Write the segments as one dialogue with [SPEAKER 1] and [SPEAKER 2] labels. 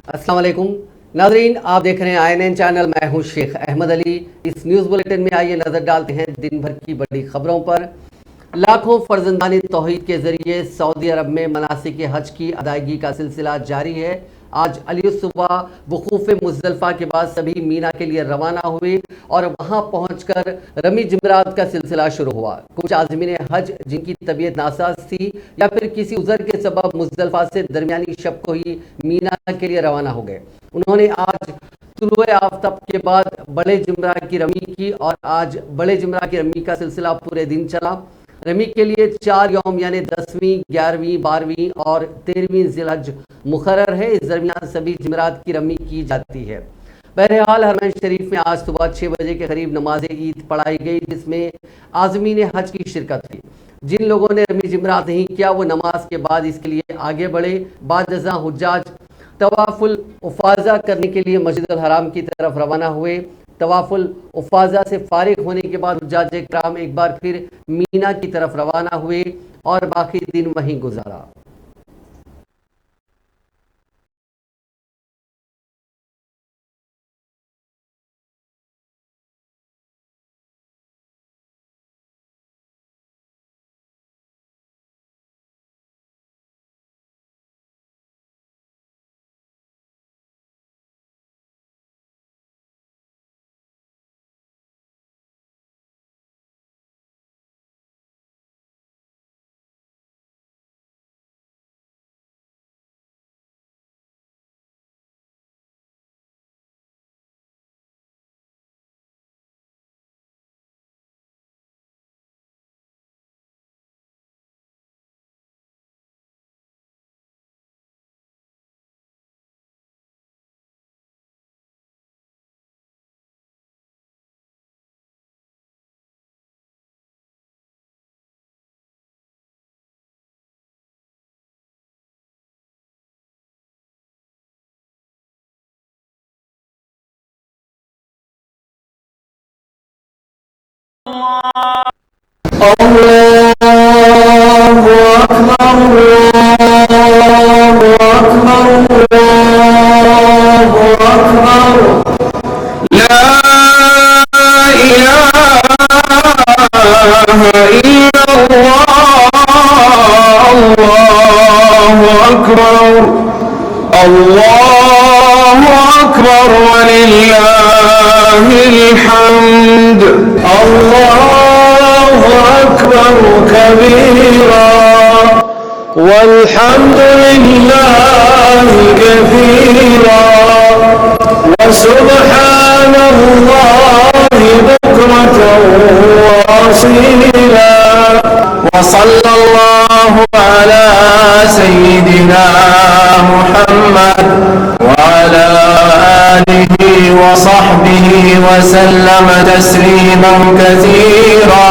[SPEAKER 1] अस्सलाम वालेकुम नाजरीन, आप देख रहे हैं INN चैनल। मैं हूं शेख अहमद अली। इस न्यूज़ बुलेटिन में आइए नज़र डालते हैं दिन भर की बड़ी खबरों पर। लाखों फर्जंदानी तौहीद के जरिए सऊदी अरब में मनासिक हज की अदायगी का सिलसिला जारी है। आज अली सुबह वकूफ़ मुज़दलिफ़ा के बाद सभी मीना के लिए रवाना हुए और वहां पहुंचकर रमी जमरात का सिलसिला शुरू हुआ। कुछ आज़मीन हज जिनकी तबीयत नासाज थी या फिर किसी उज़र के सबब मुज़दलिफ़ा से दरमियानी शब को ही मीना के लिए रवाना हो गए। उन्होंने आज तुलुए आफ्ताब के बाद बड़े जुमरा की रमी की और आज बड़े जुमरा की रमी का सिलसिला पूरे दिन चला। रमी के लिए 4 यौम यानी 10वीं, 11वीं, 12वीं और 13वीं ज़िलहज मुकर्रर है। इस दरमियान सभी जमरात की रमी की जाती है। बहरहाल हरमैन शरीफ में आज सुबह 6 बजे के करीब नमाज ईद पढ़ाई गई, जिसमें आज़मीन हज की शिरकत हुई। जिन लोगों ने रमी जमरात नहीं किया वो नमाज के बाद इसके लिए आगे बढ़े। बाद अज़ां हुज्जाज तवाफुल उफाजा करने के लिए मस्जिदुल हराम की तरफ रवाना हुए। तवाफुल उफाजा से फारिग होने के बाद हुज्जाज इकराम एक बार फिर मीना की तरफ रवाना हुए और बाकी दिन वहीं गुजारा।
[SPEAKER 2] अल्लाहु अकबर वलिल्लाहिल हम्द। अल्लाहु अकबर कबीरा वल्हम्दुलिल्लाहि कसीरा वसुब्हानल्लाहि बुक्रतन वअसीला वसल्लल्लाहु अला सय्यिदिना मुहम्मद वअला आलिहि वसहबिहि वसल्लम तस्लीमन कसीरा।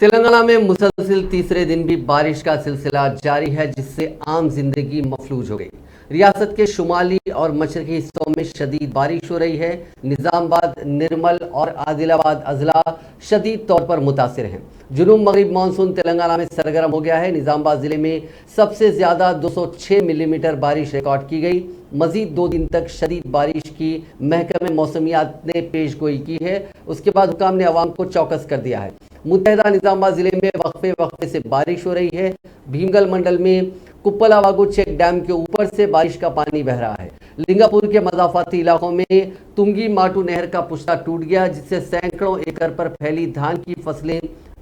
[SPEAKER 1] तेलंगाना में मुसलसिल तीसरे दिन भी बारिश का सिलसिला जारी है, जिससे आम जिंदगी मफलूज हो गई। रियासत के शुमाली और मशरकी हिस्सों में शदीद बारिश हो रही है। निजामाबाद, निर्मल और आदिलाबाद अजला शदीद तौर पर मुतासिर हैं। जुनूब मगरिब मानसून तेलंगाना में सरगर्म हो गया है। निजामाबाद जिले में सबसे ज्यादा 206 मिलीमीटर बारिश रिकॉर्ड की गई। मजीद 2 दिन तक शदीद बारिश की महकमे मौसमियात ने पेश गोई की है। उसके बाद हुकाम ने अवाम को चौकस कर दिया है। मुत्तहदा निजामाबाद जिले में वक्फे से बारिश हो रही है। भीमगल मंडल में कुप्पलावागु चेक डैम के ऊपर से बारिश का पानी बह रहा है। लिंगापुर के मजाफाती इलाकों में तुंगी माटू नहर का पुश्ता टूट गया, जिससे सैकड़ों एकड़ पर फैली धान की फसलें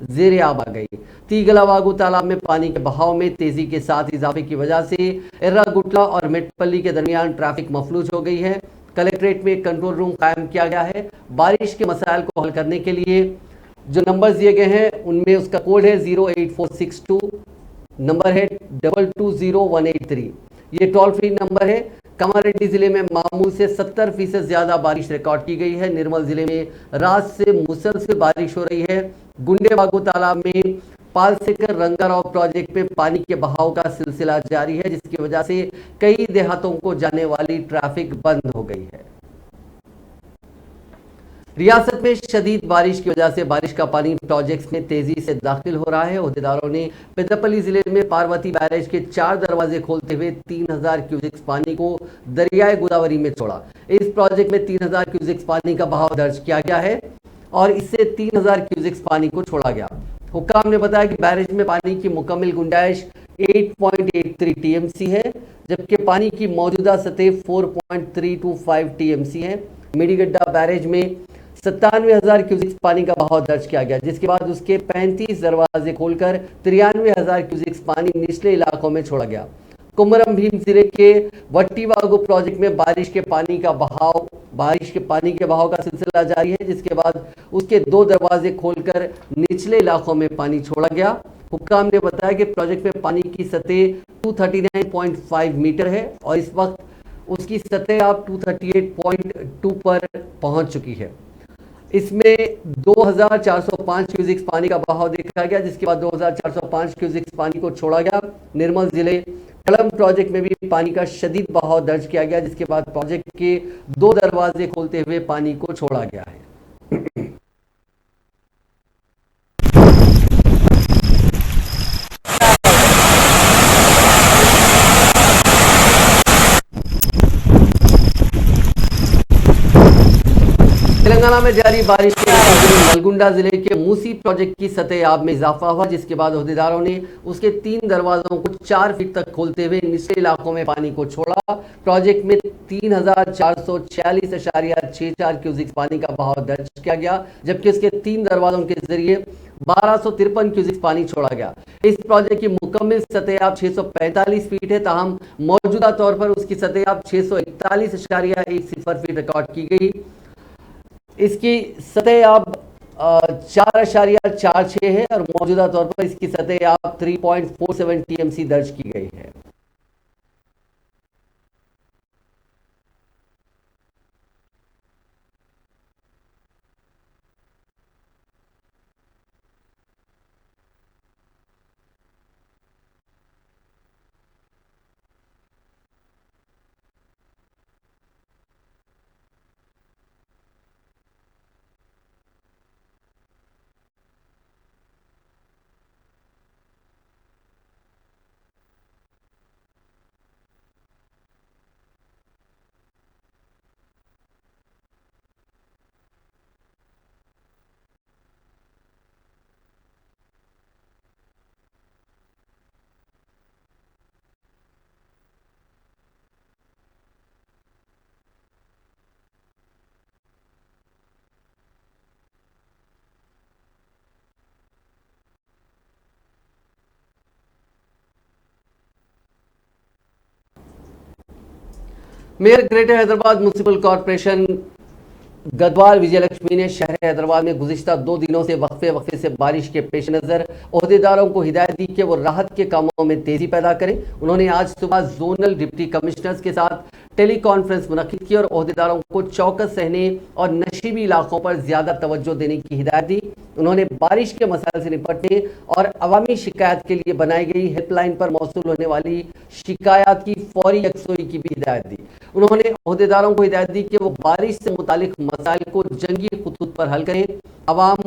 [SPEAKER 1] जेर आब आ गई। तीगलावागु तालाब में पानी के बहाव में तेजी के साथ इजाफे की वजह से एर्रागुटला और मेटपल्ली के दरमियान ट्रैफिक मफलूज हो गई है। कलेक्ट्रेट में कंट्रोल रूम कायम किया गया है। बारिश के मसाइल को हल करने के लिए जो नंबर दिए गए हैं उनमें उसका कोड है 08462, नंबर है 220183। ये टोल फ्री नंबर है। कामारेड्डी जिले में मामूल से 70% ज्यादा बारिश रिकॉर्ड की गई है। निर्मल जिले में रात से मुसलसल बारिश हो रही है। गुंडेबागु तालाब में पालसेकर रंगाराव प्रोजेक्ट पे पानी के बहाव का सिलसिला जारी है, जिसकी वजह से कई देहातों को जाने वाली ट्रैफिक बंद हो गई है। रियासत में शदीद बारिश की वजह से बारिश का पानी प्रोजेक्ट्स में तेजी से दाखिल हो रहा है। ओहदेदारों ने पेद्दापल्ली जिले में पार्वती बैरेज के 4 दरवाजे खोलते हुए 3000 क्यूसेक्स पानी को दरियाए गोदावरी में छोड़ा। इस प्रोजेक्ट में 3000 क्यूसेक्स पानी का बहाव दर्ज किया गया है और इससे 3000 क्यूसेक्स पानी को छोड़ा गया। हुक्काम ने बताया कि बैरेज में पानी की मुकम्मल गुंजाइश 8.83 टीएमसी है, जबकि पानी की मौजूदा सतह 4.325 टीएमसी है। मिडीगड्डा बैरेज में 97,000 क्यूसेक्स पानी का बहाव दर्ज किया गया, जिसके बाद उसके 35 दरवाजे खोलकर 93,000 क्यूसेक्स पानी निचले इलाकों में छोड़ा गया। कुमरम भीम जिले के वट्टीवागु प्रोजेक्ट में बारिश के पानी के बहाव का सिलसिला जारी है, जिसके बाद उसके 2 दरवाजे खोलकर निचले इलाकों में पानी छोड़ा गया। हुक्काम ने बताया कि प्रोजेक्ट में पानी की सतह 239.5 मीटर है और इस वक्त उसकी सतह अब 238.2 पर पहुंच चुकी है। इसमें 2405 क्यूसेक्स पानी का बहाव देखा गया, जिसके बाद 2405 क्यूसेक्स पानी को छोड़ा गया। निर्मल जिले कलम प्रोजेक्ट में भी पानी का शदीद बहाव दर्ज किया गया, जिसके बाद प्रोजेक्ट के 2 दरवाजे खोलते हुए पानी को छोड़ा गया है। तेलंगाना में जारी बारिश के नलगुंडा जिले के मूसी प्रोजेक्ट की सतह आब में इजाफा हुआ, जिसके बाद ओहदेदारों ने उसके 3 दरवाजों को 4 फीट तक खोलते हुए निचले इलाकों में पानी को छोड़ा। प्रोजेक्ट में 3446.64 क्यूसेक्स पानी का बहाव दर्ज किया गया, जबकि उसके 3 दरवाजों के जरिए 1253 क्यूसेक्स पानी छोड़ा गया। इस प्रोजेक्ट की मुकम्मल सतह आब 645 फीट है, ताहम मौजूदा तौर पर उसकी सतह आब 641.10 फीट रिकॉर्ड की गई। इसकी सतह अब 4.46 है और मौजूदा तौर पर इसकी सतह अब 3.47 टीएमसी दर्ज की गई है। Mayor greater Hyderabad municipal corporation Gadwal Vijayalakshmi ने शहर हैदराबाद में गुज़िश्ता 2 दिनों से वक्फे से बारिश के पेश नज़र ओहदेदारों को हिदायत दी कि वो राहत के कामों में तेज़ी पैदा करें। उन्होंने आज सुबह जोनल डिप्टी कमिश्नर्स के साथ टेली कॉन्फ्रेंस मुनक्किद की और ओहदेदारों को चौकस रहने और नशीबी इलाकों पर ज्यादा तवज्जो देने की हिदायत दी। उन्होंने बारिश के मसाइल से निपटने और अवामी शिकायत के लिए बनाई गई हेल्पलाइन पर मौसूल होने वाली शिकायत की फौरी यकसोई की भी हिदायत दी। उन्होंने ओहदेदारों को हिदायत दी कि वो बारिश से मुतालिक मसाइल को जंगी खुतूत पर हल करें। अवाम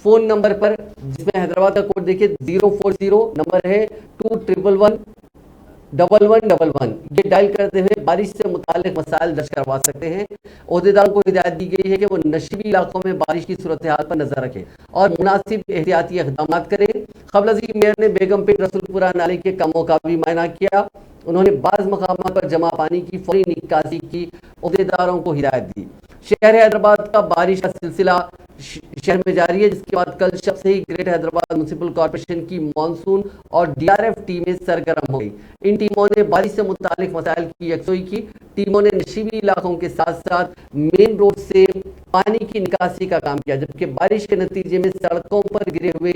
[SPEAKER 1] फोन नंबर पर, जिसमें हैदराबाद का कोड देखिए 040 नंबर है 2111111, ये डायल करते हुए बारिश से मुतालिक मसाइल दर्ज करवा सकते हैं। ओहदेदारों को हिदायत दी गई है कि वो नशीबी इलाकों में बारिश की सूरत हाल पर नजर रखें और मुनासिब एहतियाती इक़दाम करें। क़ब्ल मेयर ने बेगमपेट रसूलपुरा नाले के कामों का भी मुआयना किया। उन्होंने बाज़ मकामात पर जमा पानी की फौरी निकासी की ओहदेदारों को हिदायत दी। शहर हैदराबाद का बारिश का सिलसिला शहर में जारी है, जिसके बाद कल शब से ही ग्रेटर हैदराबाद म्युनिसिपल कॉर्पोरेशन की मानसून और डीआरएफ टीमें सरगर्म हो गई। इन टीमों ने बारिश से मुतालिक मसाइल की यकसोई की। टीमों ने नशीबी इलाकों के साथ साथ मेन रोड से पानी की निकासी का काम किया, जबकि बारिश के नतीजे में सड़कों पर गिरे हुए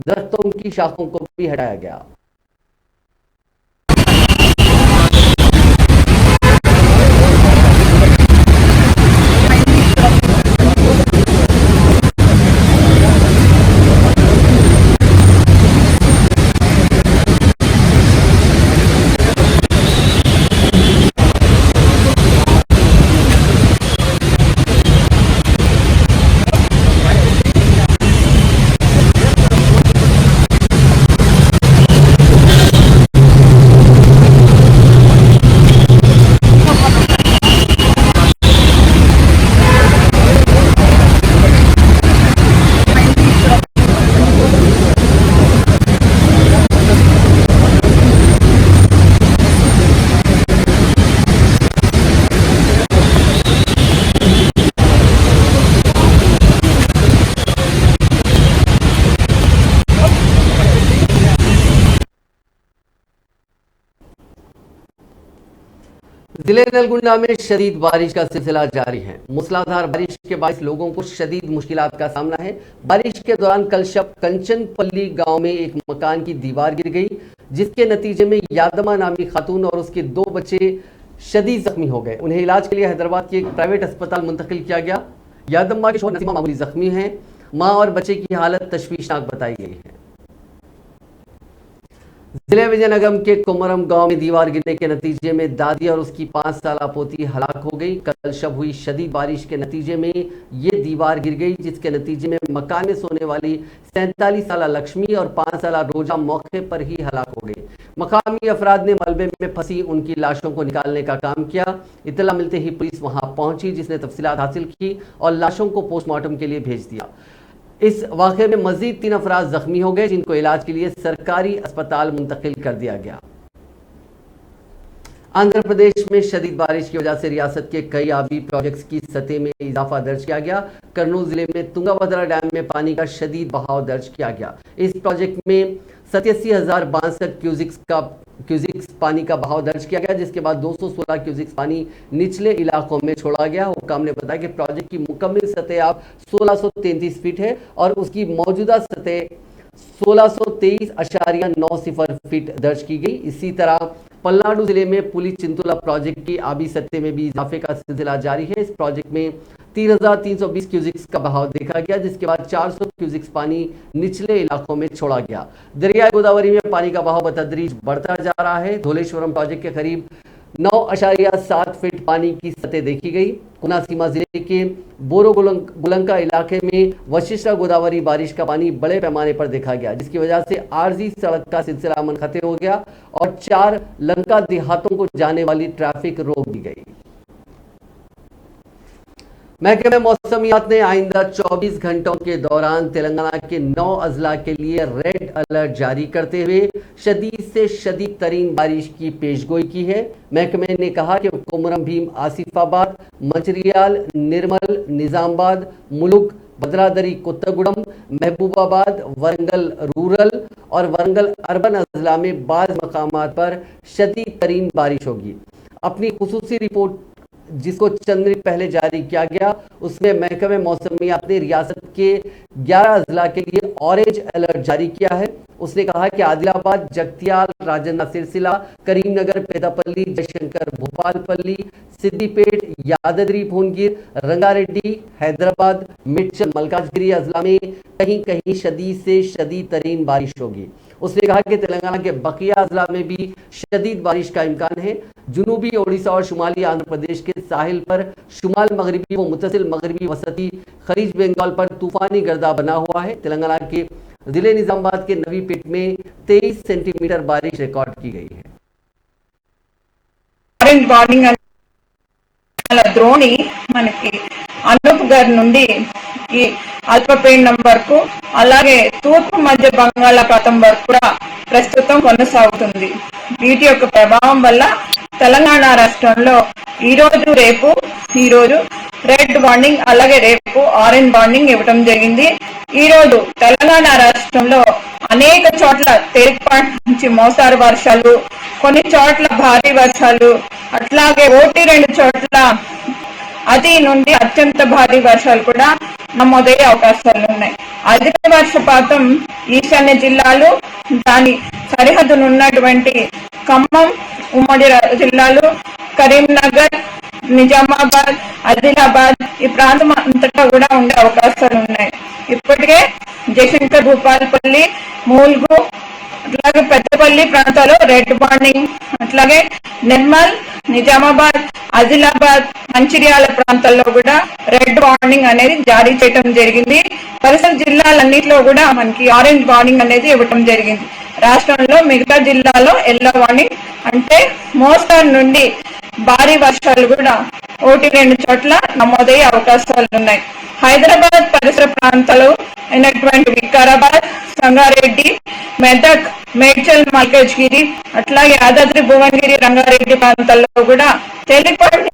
[SPEAKER 1] दरख्तों की शाखों को भी हटाया गया। जिले नलगुंडा में शदीद बारिश का सिलसिला जारी है। मूसलाधार बारिश के बायस लोगों को शदीद मुश्किलात का सामना है। बारिश के दौरान कल शब कंचनपल्ली गांव में एक मकान की दीवार गिर गई, जिसके नतीजे में यादमा नामी खातून और उसके 2 बच्चे शदीद जख्मी हो गए। उन्हें इलाज के लिए हैदराबाद के एक प्राइवेट अस्पताल मुंतकिल किया गया। यादम्मा के शोहर नसीमा मामूली जख्मी हैं। मां और बच्चे की हालत तशवीशनाक बताई गई है। जिले विजयनगरम के कुमरम गांव में दीवार गिरने के नतीजे में दादी और उसकी 5 साला पोती हलाक हो गई। कल शब हुई शदीद बारिश के नतीजे में ये दीवार गिर गई, जिसके नतीजे में मकान में सोने वाली 47 साला लक्ष्मी और 5 साला रोजा मौके पर ही हलाक हो गई। मकामी अफराद ने मलबे में फंसी उनकी लाशों को निकालने का काम किया। इत्तला मिलते ही पुलिस वहां पहुंची, जिसने तफसीलात हासिल की और लाशों को पोस्टमार्टम के लिए भेज दिया। इस वाक़े में मजीद 3 अफराद जख्मी हो गए, जिनको इलाज के लिए सरकारी अस्पताल मुंतकिल कर दिया गया। आंध्र प्रदेश में शदीद बारिश की वजह से रियासत के कई आबी प्रोजेक्ट्स की सतह में इजाफा दर्ज किया गया। कर्नूल जिले में तुंगाभद्रा डैम में पानी का शदीद बहाव दर्ज किया गया। इस प्रोजेक्ट में 87,062 क्यूजिक्स पानी का बहाव दर्ज किया गया, जिसके बाद 216 क्यूजिक्स पानी निचले इलाकों में छोड़ा गया। हुक्काम ने बताया कि प्रोजेक्ट की मुकम्मल सतह अब 1633 फीट है और उसकी मौजूदा सतह 1623.90 फीट दर्ज की गई। इसी तरह पलनाडु जिले में पुली चिंतुला प्रोजेक्ट की आबी सतह में भी इजाफे का सिलसिला जारी है। इस प्रोजेक्ट में 3,320 क्यूजिक्स का बहाव देखा गया, जिसके बाद 400 क्यूजिक्स पानी निचले इलाकों में छोड़ा गया। दरियाई गोदावरी में पानी का बहाव बतदरीज बढ़ता जा रहा है। धोलेश्वरम प्रोजेक्ट के करीब 9.7 फीट पानी की सतह देखी गई। कोनासीमा जिले के बोरोबुलंका इलाके में वशिष्ठा गोदावरी बारिश का पानी बड़े पैमाने पर देखा गया, जिसकी वजह से आरजी सड़क का सिलसिला मुनक़ते हो गया और 4 लंका देहातों को जाने वाली ट्रैफिक रोक दी गई। महकमे मौसमियात ने आइंदा 24 घंटों के दौरान तेलंगाना के 9 अजला के लिए रेड अलर्ट जारी करते हुए शदीद से शदीद तरीन बारिश की पेशगोई की है। महकमे ने कहा कि कोमरम भीम, आसिफाबाद, मंचिरियाल, निर्मल, निजामाबाद, मुलुक, भद्रादरी, कोत्तागुडम, महबूबाबाद, वरंगल रूरल और वरंगल अर्बन अजला में बाज़ मकामात पर शदीद तरीन बारिश होगी। अपनी खुसूसी रिपोर्ट जिसको चंद मिनट पहले जारी किया गया, उसमें महकमे मौसमियात ने रियासत के 11 अजला के लिए ऑरेंज अलर्ट जारी किया है। उसने कहा कि आदिलाबाद, जगतियाल, राजन्ना सिरसिला, करीमनगर, पेदापल्ली, जयशंकर, भोपालपल्ली, सिद्दीपेट, यादाद्री भुवनगिर, रंगारेड्डी, हैदराबाद, मिर्चल, मलकाजगिरी अजला में कहीं कहीं शदीद से शदीद तरीन बारिश होगी। उसने कहा कि तेलंगाना के बकिया अजला में भी शदीद बारिश का इम्कान है। जुनूबी ओडिशा और शुमाली आंध्र प्रदेश के साहिल पर शुमाल मगरबी व मुतसिल मगरबी वसती खलीज बंगाल पर तूफानी गर्दा बना हुआ है। तेलंगाना के जिले निजामाबाद के नवीपेट में 23 सेंटीमीटर बारिश रिकॉर्ड की गई है।
[SPEAKER 3] ద్రోణి మనకి అనూప్ గర్ నుండి ఈ అల్పపీడనం వరకు అలాగే తూర్పు మధ్య బంగాళాఖాతం వరకు కూడా ప్రస్తుతం కొనసాగుతుంది। వీటి యొక్క ప్రభావం వల్ల తెలంగాణ రాష్ట్రంలో ఈ రోజు రెడ్ వార్నింగ్ అలాగే రేపు ఆరెంజ్ వార్నింగ్ ఇవ్వడం జరిగింది। ఈ రోజు తెలంగాణ రాష్ట్రంలో అనేక చోట్ల తేలికపాటి నుంచి మోస్తారు వర్షాలు, కొన్ని చోట్ల భారీ వర్షాలు, అట్లాగే 1-2 చోట్ల అతి నుండి అత్యంత భారీ వర్షాలు కూడా నమోదయ్యే అవకాశాలు ఉన్నాయి। అధిక వర్షపాతం ఈశాన్య జిల్లాలు, దాని సరిహద్దును ఉన్నటువంటి ఖమ్మం, ఉమ్మడి జిల్లాలు, కరీంనగర్, నిజామాబాద్, ఆదిలాబాద్ ఈ ప్రాంతం అంతటా కూడా ఉండే అవకాశాలు ఉన్నాయి। ఇప్పటికే జయశంకర్, భూపాలపల్లి, మూల్గు అట్లాగే పెద్దపల్లి ప్రాంతాల్లో రెడ్ వార్నింగ్, అట్లాగే నిర్మల్, నిజామాబాద్, ఆదిలాబాద్, మంచిర్యాల ప్రాంతాల్లో కూడా రెడ్ వార్నింగ్ అనేది జారీ చేయడం జరిగింది। పరిసర జిల్లాలన్నింటిలో కూడా మనకి ఆరెంజ్ వార్నింగ్ అనేది ఇవ్వడం జరిగింది। రాష్ట్రంలో మిగతా జిల్లాలో ఎల్లో వార్నింగ్ అంటే మోస్తరు నుండి భారీ వర్షాలు కూడా 1-2 చోట్ల నమోదయ్యే అవకాశాలు ఉన్నాయి। హైదరాబాద్ పరిసర ప్రాంతాలు అయినటువంటి వికారాబాద్, సంగారెడ్డి, మెదక్, మేడ్చల్, మల్కాజ్గిరి అట్లాగే యాదాద్రి భువనగిరి, రంగారెడ్డి ప్రాంతాల్లో కూడా తేలికపాటి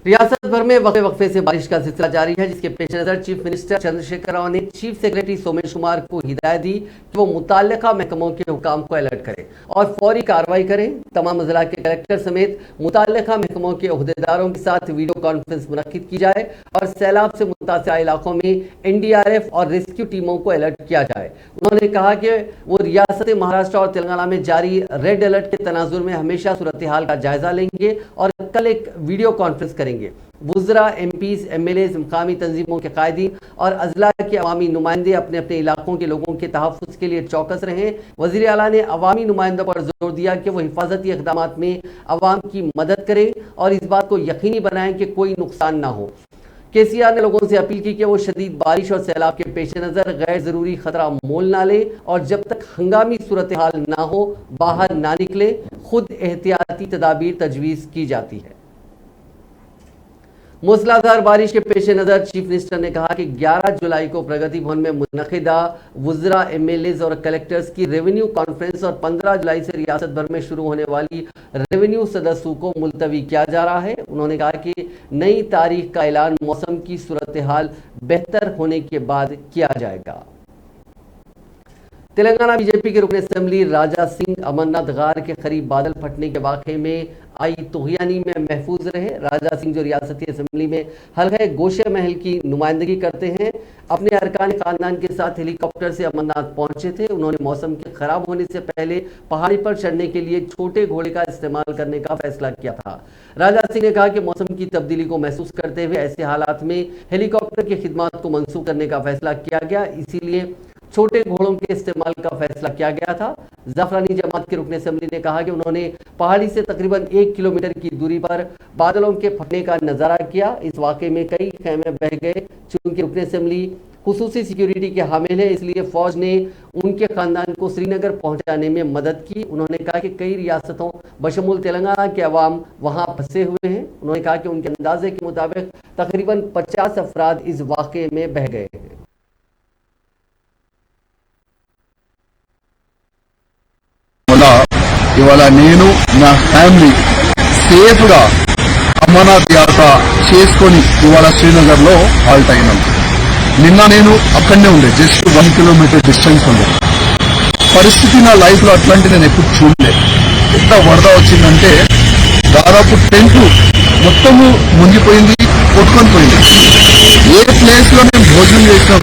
[SPEAKER 1] रियासत भर में वक्फे से बारिश का सिलसिला जारी है, जिसके पेश नजर चीफ मिनिस्टर चंद्रशेखर राव ने चीफ सेक्रेटरी सोमेश कुमार को हिदायत दी कि वो मुताल्लिका महकमों के हुकाम को अलर्ट करें और फौरी कार्रवाई करें। तमाम जिला के कलेक्टर समेत मुताल्लिका महकमों के अहदेदारों के साथ वीडियो कॉन्फ्रेंस मुनक्किद की जाए और सैलाब से मुतासिर इलाकों में NDRF और रेस्क्यू टीमों को अलर्ट किया जाए। उन्होंने कहा कि वो रियासत महाराष्ट्र और तेलंगाना में जारी रेड अलर्ट के तनाजुर में हमेशा सूरत हाल का जायजा लेंगे और कल एक वीडियो कॉन्फ्रेंस करेंगे। वुज़रा, MPs, MLAs, मुकामी तंजीमों के कायदीन और अजला के अवामी नुमाइंदे अपने अपने इलाकों के लोगों के तहफ़्फ़ुज़ के लिए चौकस रहें। वज़ीर आला ने अवामी नुमाइंदों पर जोर दिया कि वो हिफाजती इक़दामात में अवाम की मदद करें और इस बात को यकीनी बनाएं कि कोई नुकसान ना हो। KCR ने लोगों से अपील की कि वो शदीद बारिश और सैलाब के पेश नज़र गैर ज़रूरी ख़तरा मोल ना लें और जब तक हंगामी सूरत हाल ना हो बाहर ना निकले। खुद एहतियाती तदाबीर तजवीज़ की जाती है। मूसलाधार बारिश के पेश नज़र चीफ मिनिस्टर ने कहा कि 11 जुलाई को प्रगति भवन में मुनक़िदा वुज़रा, MLAs और कलेक्टर्स की रेवेन्यू कॉन्फ्रेंस और 15 जुलाई से रियासत भर में शुरू होने वाली रेवेन्यू सदस्यों को मुलतवी किया जा रहा है। उन्होंने कहा कि नई तारीख का ऐलान मौसम की सूरत हाल बेहतर होने के बाद किया जाएगा। तेलंगाना बीजेपी के रुकन असेंबली राजा सिंह अमरनाथ गार के करीब बादल फटने के वाक़े में आई तुग़यानी में महफूज रहे। राजा सिंह जो रियासती असेंबली में हल्का गोशे महल की नुमाइंदगी करते हैं, अपने अरकान खानदान के साथ हेलीकॉप्टर से अमरनाथ पहुंचे थे। उन्होंने मौसम के खराब होने से पहले पहाड़ी पर चढ़ने के लिए छोटे घोड़े का इस्तेमाल करने का फैसला किया था। राजा सिंह ने कहा कि मौसम की तब्दीली को महसूस करते हुए ऐसे हालात में हेलीकॉप्टर की खिदमत को मंसूख करने का फैसला किया गया, इसीलिए छोटे घोड़ों के इस्तेमाल का फैसला किया गया था। ज़फ़रानी जमात के रुकन असेंबली ने कहा कि उन्होंने पहाड़ी से तकरीबन 1 किलोमीटर की दूरी पर बादलों के फटने का नज़ारा किया। इस वाक़े में कई खेमे बह गए। चूंकि रुकन असेंबली खुसूसी सिक्योरिटी के हामिल है, इसलिए फ़ौज ने उनके ख़ानदान को श्रीनगर पहुँचाने में मदद की। उन्होंने कहा कि कई रियासतों बशमूल तेलंगाना के अवाम वहाँ फंसे हुए हैं। उन्होंने कहा कि उनके अंदाजे के मुताबिक तकरीबन 50 अफराद इस वाक़े में बह गए हैं।
[SPEAKER 4] ఇవాళ నేను నా ఫ్యామిలీ సేఫ్గా అమర్నాథ్ యాత్ర చేసుకొని ఇవాళ శ్రీనగర్లో హాల్ట్ అయినాం. నిన్న నేను అక్కడనే ఉండే, జస్ట్ 1 కిలోమీటర్ డిస్టెన్స్ ఉండే. పరిస్థితి నా లైఫ్లో అట్లాంటి నేను ఎప్పుడు చూడలేదు. ఎంత వరద వచ్చిందంటే దాదాపు టెంట్ మొత్తము మునిగిపోయింది, కొట్టుకొని పోయింది. ఏ ప్లేస్ లో మేము భోజనం చేసినాం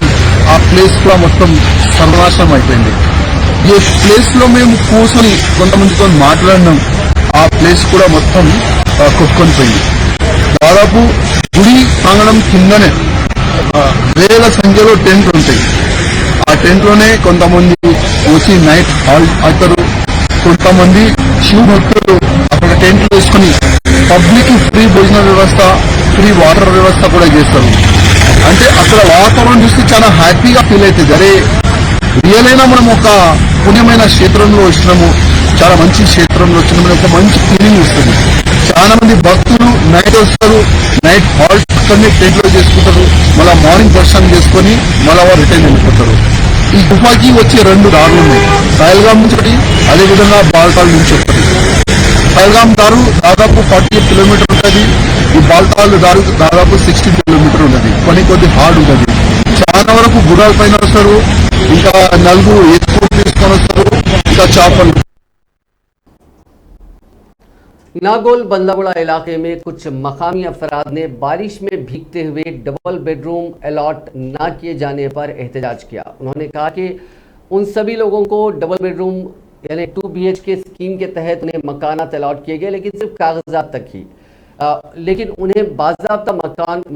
[SPEAKER 4] ఆ ప్లేస్ కూడా మొత్తం సర్వనాశనం అయిపోయింది. ఏ ప్లేస్ లో మేము కూర్చొని కొంతమందితో మాట్లాడినాం ఆ ప్లేస్ కూడా మొత్తం కొట్టుకొని పోయింది. దాదాపు గుడి ప్రాంగణం కిందనే వేల సంఖ్యలో టెంట్ ఉంటాయి. ఆ టెంట్ లోనే కొంతమంది వచ్చి నైట్ హాల్ట్ అవుతారు. కొంతమంది శివ భక్తులు అక్కడ టెంట్లు వేసుకుని పబ్లిక్ ఫ్రీ భోజన వ్యవస్థ, ఫ్రీ వాటర్ వ్యవస్థ కూడా చేస్తారు. అంటే అక్కడ వాతావరణం చూస్తే చాలా హ్యాపీగా ఫీల్ అవుతుంది. అరే రియల్ అయినా మనం ఒక పుణ్యమైన క్షేత్రంలో వచ్చినాము, చాలా మంచి క్షేత్రంలో వచ్చినామని ఒక మంచి ఫీలింగ్ వస్తుంది. చాలా మంది భక్తులు నైట్ వస్తారు, నైట్ హాల్ట్ అక్కడనే టెంట్ లో చేసుకుంటారు, మళ్ళా మార్నింగ్ దర్శనం చేసుకుని మళ్ళా వారు రిటర్న్ వెళ్ళిపోతారు. ఈ గుఫాకి వచ్చే 2 దారులు ఉన్నాయి, పహల్గాం నుంచి ఒకటి, అదేవిధంగా బాల్తాల్ నుంచి ఒకటి. పహల్గాం దారు దాదాపు 48 కిలోమీటర్ ఉంటుంది. ఈ బాల్తాల్ దారు దాదాపు 60 కిలోమీటర్ ఉన్నది. కొద్ది హార్డ్ ఉంటుంది. చాలా వరకు గుర్రాల పైన వస్తారు, ఇంకా నలుగురు ఎక్స్పోర్ట్ తీసుకొని వస్తారు, ఇంకా చేపలు.
[SPEAKER 1] नागौल बंदागुड़ा इलाके में कुछ मकामी अफराद ने बारिश में भीगते हुए डबल बेडरूम अलॉट न किए जाने पर एहतजाज किया। उन्होंने कहा कि उन सभी लोगों को डबल बेडरूम यानी 2 BHK स्कीम के तहत उन्हें मकानात अलॉट किए गए, लेकिन सिर्फ कागजात तक ही, लेकिन उन्हें बाज़ाब्ता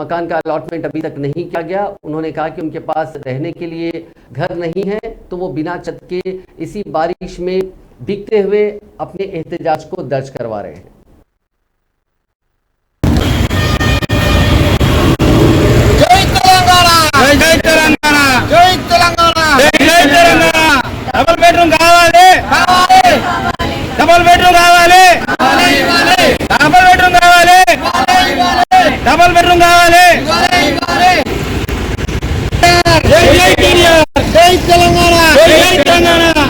[SPEAKER 1] मकान का अलॉटमेंट अभी तक नहीं किया गया। उन्होंने कहा कि उनके पास रहने के लिए घर नहीं है, तो वो बिना छत के इसी बारिश में भीगते हुए अपने एहतजाज को दर्ज करवा रहे हैं।
[SPEAKER 5] जय तेलंगाना, जय तेलंगाना, जय तेलंगाना, जय तेलंगाना। डबल बेडरूम కావాలి, डबल बेडरूम కావాలి, डबल बेडरूम కావాలి, डबल बेडरूम కావాలి। जय जय टीआर, जय तेलंगाना, जय तेलंगाना।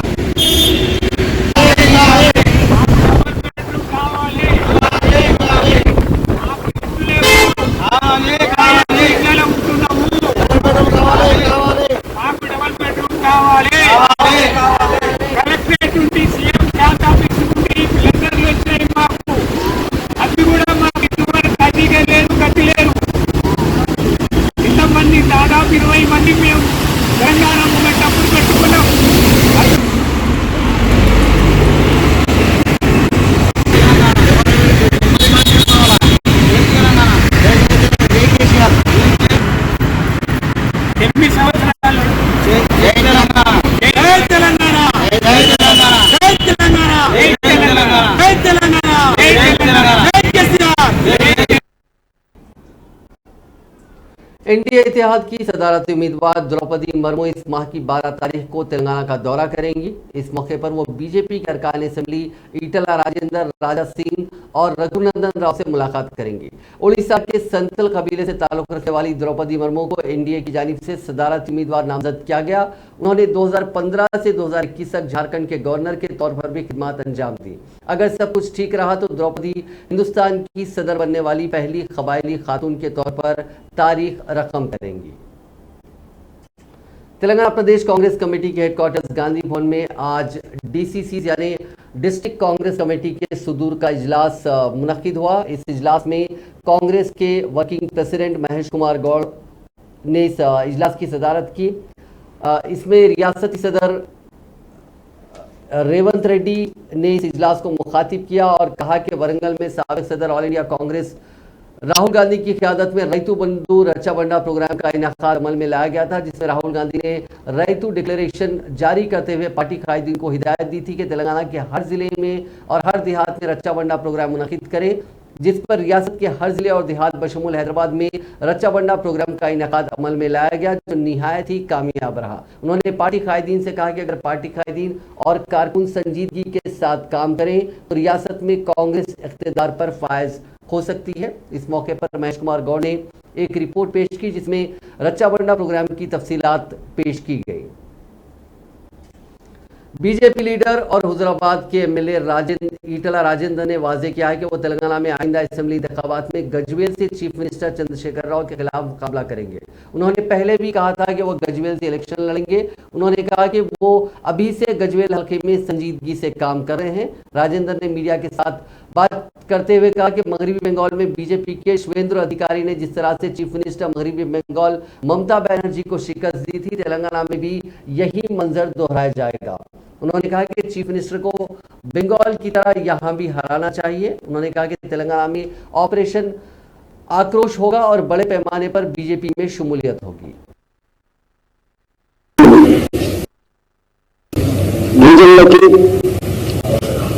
[SPEAKER 5] కలెక్టరేట్ నుండి సీఎం క్యాంప్ ఆఫీస్ నుండి లెటర్లు వచ్చినాయి మాకు. అది కూడా మాకు ఇంతవరకు గట్టిగా లేదు, గట్టి లేదు. ఇంతమంది దాదాపు 20 మంది మేము తెలంగాణ మూమెంట్ అప్పుడు పెట్టుకున్నాం. ఎనిమిది సంవత్సరాలు జై తెలంగాణ, జై తెలంగాణ, జై తెలంగాణ, జై తెలంగాణ, జై తెలంగాణ, జై తెలంగాణ, జై తెలంగాణ, జై కేసీఆర్।
[SPEAKER 1] एनडीए इत्तेहाद की सदारती उम्मीदवार द्रौपदी मुर्मू इस माह की 12 तारीख को तेलंगाना का दौरा करेंगी। इस मौके पर वो बीजेपी के अरकान असेंबली ईटला राजेंद्र, राजा सिंह और रघुनंदन राव से मुलाकात करेंगी। उड़ीसा के संतल कबीले से ताल्लुक रखने वाली द्रौपदी मुर्मू को एनडीए की जानिब से सदारती उम्मीदवार नामजद किया गया। उन्होंने 2015 से 2021 तक झारखंड के गवर्नर के तौर पर भी खिदमत अंजाम दी। अगर सब कुछ ठीक रहा तो द्रौपदी हिंदुस्तान की सदर बनने वाली पहली कबायली खातून के तौर पर तारीख रकम करेंगी। तेलंगाना प्रदेश कांग्रेस कमेटी के हेडक्वार्टर्स गांधी भवन में आज डीसीसी यानी डिस्ट्रिक्ट कांग्रेस कमेटी के सुदूर का इजलास मुनक्किद हुआ। इस इजलास में कांग्रेस के वर्किंग प्रेसिडेंट महेश कुमार गौड़ ने इस इजलास की सदारत की। इसमें रियासती सदर रेवंत रेड्डी ने इस इजलास को मुखातिब किया और कहा कि वरंगल में साबिक सदर ऑल इंडिया कांग्रेस राहुल गांधी की क़यादत में रैतु बंधु रक्षा बंडा प्रोग्राम का इनेकाद अमल में लाया गया था, जिसमें राहुल गांधी ने रैतु डिक्लेरेशन जारी करते हुए पार्टी कायदीन को हिदायत दी थी कि तेलंगाना के हर जिले में और हर देहात में रक्षा बंडा प्रोग्राम मुनक्किद करें, जिस पर रियासत के हर जिले और देहात बशमूल हैदराबाद में रक्षा बंडा प्रोग्राम का इनेकाद अमल में लाया गया, जो निहायत ही कामयाब रहा। उन्होंने पार्टी कायदीन से कहा कि अगर पार्टी कायदीन और कारकुन संजीदगी के साथ काम करें तो रियासत में कांग्रेस इख्तिदार पर फायज हो सकती है। इस मौके पर महेश कुमार गौड़ ने एक रिपोर्ट पेश की, जिसमें रक्षा बंडा प्रोग्राम की तफसीलात पेश की गई। बीजेपी लीडर और हुजूराबाद के एमएलए राजेंद्र ईटला राजेंद्र ने वाजे किया है कि वो तेलंगाना में आइंदा असेंबली इंतखाबात में गजवेल से चीफ मिनिस्टर चंद्रशेखर राव के खिलाफ मुकाबला करेंगे। उन्होंने पहले भी कहा था कि वो गजवेल से इलेक्शन लड़ेंगे। उन्होंने कहा कि वो अभी से गजवेल हल्के में संजीदगी से काम कर रहे हैं। राजेंद्र ने मीडिया के साथ बात करते हुए कहा कि मगरबी बंगाल में बीजेपी के शुवेंदु अधिकारी ने जिस तरह से चीफ मिनिस्टर मगरबी बंगाल ममता बनर्जी को शिकस्त दी थी, तेलंगाना में भी यही मंजर दोहराया जाएगा। उन्होंने कहा कि चीफ मिनिस्टर को बंगाल की तरह यहां भी हराना चाहिए। उन्होंने कहा कि तेलंगाना में ऑपरेशन आक्रोश होगा और बड़े पैमाने पर बीजेपी में शमूलियत होगी।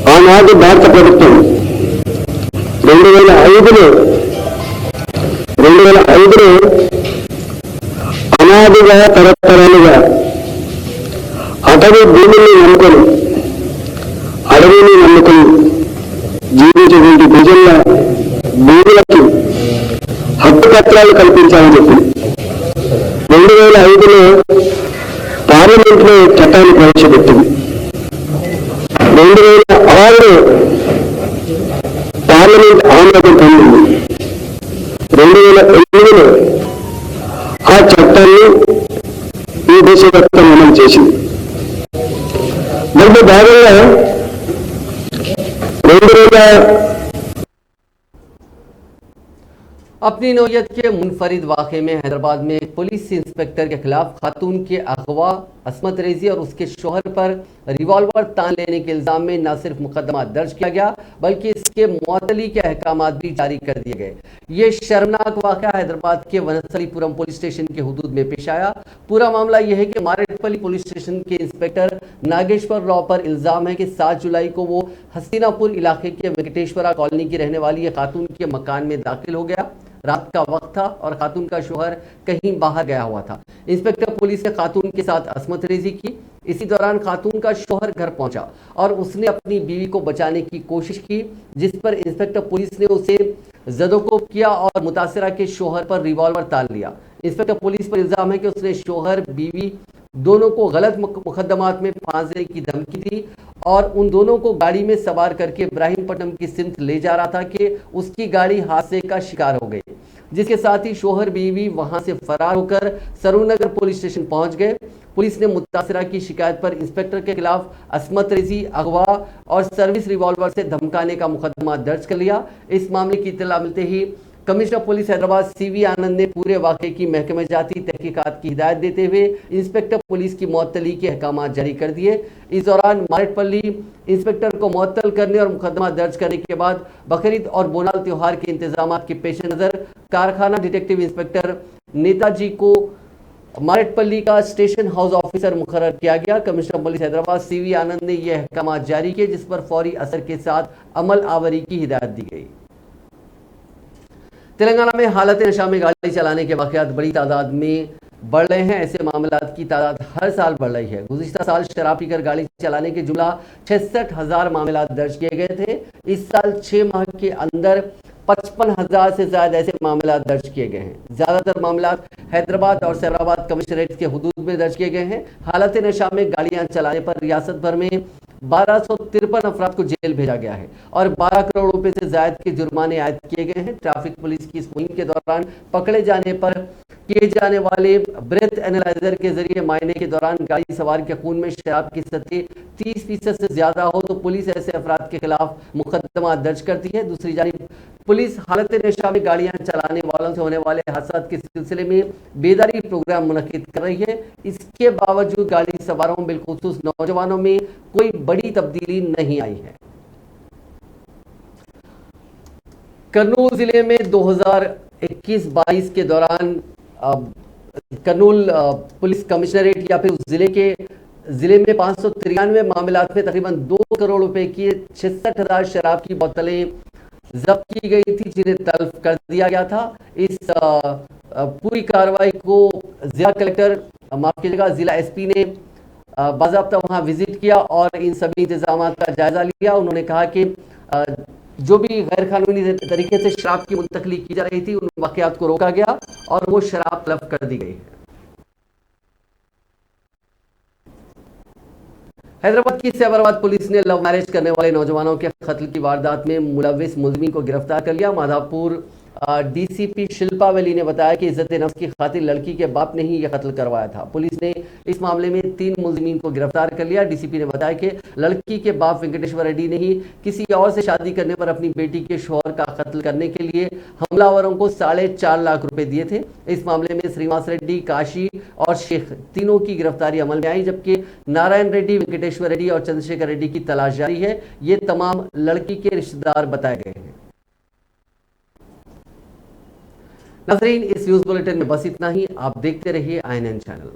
[SPEAKER 6] ఆనాడు భారత ప్రభుత్వం 2005లో అనాదిగా తరతరాలుగా అటవీ భూముల్ని నమ్ముకొని అడవిని నమ్ముకొని జీవించేటువంటి ప్రజల భూములకి హక్కు పత్రాలు కల్పించాలని చెప్పి 2005లో పార్లమెంట్లో చట్టాన్ని ప్రవేశపెట్టింది. 2006లో పార్లమెంట్ ఆమోదం పొందింది. 2008లో ఆ చట్టాన్ని ఈ దేశవ్యాప్తంగా అమలు చేసింది. దాంట్లో భాగంగా 2000
[SPEAKER 1] अपनी नौयत के मुनफरिद वाक़े में हैदराबाद में एक पुलिस इंस्पेक्टर के खिलाफ खातून के अगवा, असमत रेजी और उसके शोहर पर रिवॉल्वर तान लेने के इल्ज़ाम में न सिर्फ मुकदमा दर्ज किया गया बल्कि इसके मुअत्तली के अहकामात भी जारी कर दिए गए। ये शर्मनाक वाक़या हैदराबाद के वनस्थलीपुरम पुलिस स्टेशन के हुदूद में पेश आया। पूरा मामला यह है कि मारेटपल्ली पुलिस स्टेशन के इंस्पेक्टर नागेश्वर राव पर इल्ज़ाम है कि 7 जुलाई को वो हसीनापुर इलाके के वेंकटेश्वरा कॉलोनी की रहने वाली एक खातून के मकान में दाखिल हो गया। रात का वक्त था और खातून का शोहर कहीं बाहर गया हुआ था। इंस्पेक्टर पुलिस ने खातून के साथ असमत रेजी की। इसी दौरान खातून का शोहर घर पहुंचा और उसने अपनी बीवी को बचाने की कोशिश की, जिस पर इंस्पेक्टर पुलिस ने उसे जदोकोब किया और मुतासिरा के शोहर पर रिवॉल्वर तान लिया। इंस्पेक्टर पुलिस पर इल्जाम है कि उसने शोहर बीवी दोनों को गलत मुकदमात में फांसने की धमकी दी और उन दोनों को गाड़ी में सवार करके इब्राहिमपट्टनम की सिमत ले जा रहा था कि उसकी गाड़ी हादसे का शिकार हो गई, जिसके साथ ही शोहर बीवी वहां से फरार होकर सरूनगर पुलिस स्टेशन पहुंच गए। पुलिस ने मुतासिरा की शिकायत पर इंस्पेक्टर के खिलाफ असमत रेजी, अगवा और सर्विस रिवॉल्वर से धमकाने का मुकदमा दर्ज कर लिया। इस मामले की इत्तला मिलते ही कमिश्नर पुलिस हैदराबाद सीवी आनंद ने पूरे वाक़े की महकमे जाती तहकीकात की हिदायत देते हुए इंस्पेक्टर पुलिस की मुअत्तली के अहकामात जारी कर दिए। इस दौरान मारेटपल्ली इंस्पेक्टर को मुअत्तल करने और मुकदमा दर्ज करने के बाद बकरीद और बोनाल त्योहार के इंतजामात के पेश नज़र कारखाना डिटेक्टिव इंस्पेक्टर नेताजी को मारेटपल्ली का स्टेशन हाउस ऑफिसर मुकर्रर किया गया। कमिश्नर पुलिस हैदराबाद सीवी आनंद ने यह अहकामात जारी किए, जिस पर फौरी असर के साथ अमल आवरी की हिदायत दी गई। तेलंगाना में हालत नशा में गाड़ी चलाने के वाक़यात बड़ी तादाद में बढ़ रहे हैं। ऐसे मामलात की तादाद हर साल बढ़ रही है। गुज़िश्ता साल शराब पीकर गाड़ी चलाने के जुमला 66,000 मामलात दर्ज किए गए थे। इस साल 6 माह के अंदर 55,000 से ज़्यादा ऐसे मामलात दर्ज किए गए हैं। ज़्यादातर मामलात हैदराबाद और सैफराबाद कमिश्नरेट के हुदूद में दर्ज किए गए हैं। हालत नशा में गाड़ियाँ चलाने पर रियासत भर में 1253 अफराद को जेल भेजा गया है और 12 करोड़ रुपए से ज्यादा के जुर्माने आयद किए गए हैं। ट्रैफिक पुलिस की इस मुहिम के दौरान पकड़े जाने पर किए जाने वाले ब्रेथ एनालाइजर के जरिए मायने के दौरान गाड़ी सवार के खून में शराब की सतह 30% से ज्यादा हो तो पुलिस ऐसे अफराद के खिलाफ मुकदमा दर्ज करती है। दूसरी जानिब पुलिस हालत नशा में गाड़ियां चलाने वालों से होने वाले हादसा के सिलसिले में बेदारी प्रोग्राम मुनक्किद कर रही है। इसके बावजूद गाड़ी सवारों बिलखुसूस नौजवानों में कोई बड़ी तब्दीली नहीं आई है। कर्नूल जिले में 2021-22 के दौरान कर्नूल पुलिस कमिश्नरेट या फिर उस जिले में 593 मामलात में तकरीबन 2 करोड़ रुपए की 66,000 शराब की बोतलें जब्त की गई थी, जिन्हें तल्फ कर दिया गया था। इस पूरी कार्रवाई को जिला कलेक्टर माफ कीजिएगा जिला एसपी ने बाज़ाब्ता वहां विजिट किया और इन सभी इंतजाम का जायजा लिया। उन्होंने कहा कि जो भी गैर कानूनी तरीके से शराब की मुंतकली की जा रही थी उन वाक़यात को रोका गया और वो शराब तलब कर दी गई है। हैदराबाद की सैबराबाद पुलिस ने लव मैरिज करने वाले नौजवानों के कत्ल की वारदात में मुलविस मुलजिम को गिरफ्तार कर लिया। माधापुर डीसीपी शिल्पा वली ने बताया कि इज्जत नफ्स की खातिर लड़की के बाप ने ही यह कत्ल करवाया था। पुलिस ने इस मामले में 3 मुलजिमीन को गिरफ्तार कर लिया। डीसीपी ने बताया कि लड़की के बाप वेंकटेश्वर रेड्डी ने ही किसी और से शादी करने पर अपनी बेटी के शौहर का कत्ल करने के लिए हमलावरों को 4.5 लाख रुपए दिए थे। इस मामले में श्रीनिवास रेड्डी, काशी और शेख तीनों की गिरफ्तारी अमल में आई, जबकि नारायण रेड्डी, वेंकटेश्वर रेड्डी और चंद्रशेखर रेड्डी की तलाश जारी है। ये तमाम लड़की के रिश्तेदार बताए गए हैं। नाज़रीन, इस न्यूज़ बुलेटिन में बस इतना ही। आप देखते रहिए INN चैनल।